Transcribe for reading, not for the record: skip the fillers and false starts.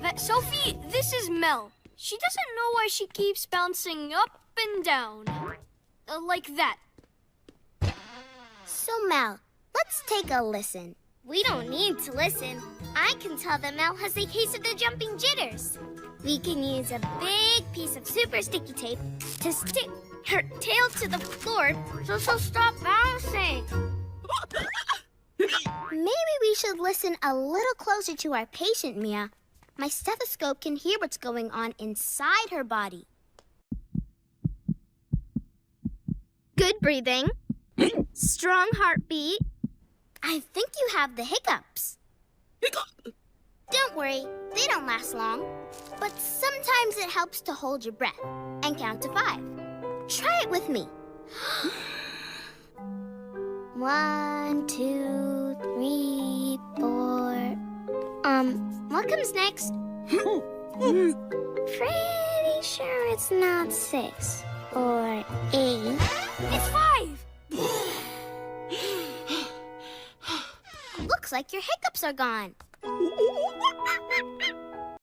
Vet Sophie, this is Mel. She doesn't know why she keeps bouncing up and down. Like that. So, Mel, let's take a listen. We don't need to listen. I can tell that Mel has a case of the jumping jitters. We can use a big piece of super sticky tape to stick her tail to the floor so she'll stop bouncing. Maybe we should listen a little closer to our patient, Mia. My stethoscope can hear what's going on inside her body. Good breathing. Strong heartbeat. I think you have the hiccups. Don't worry, they don't last long. But sometimes it helps to hold your breath and count to 5. Try it with me. 1, 2, 3, 4. What comes next? Pretty sure it's not 6 or 8. It's 5! Looks like your hiccups are gone.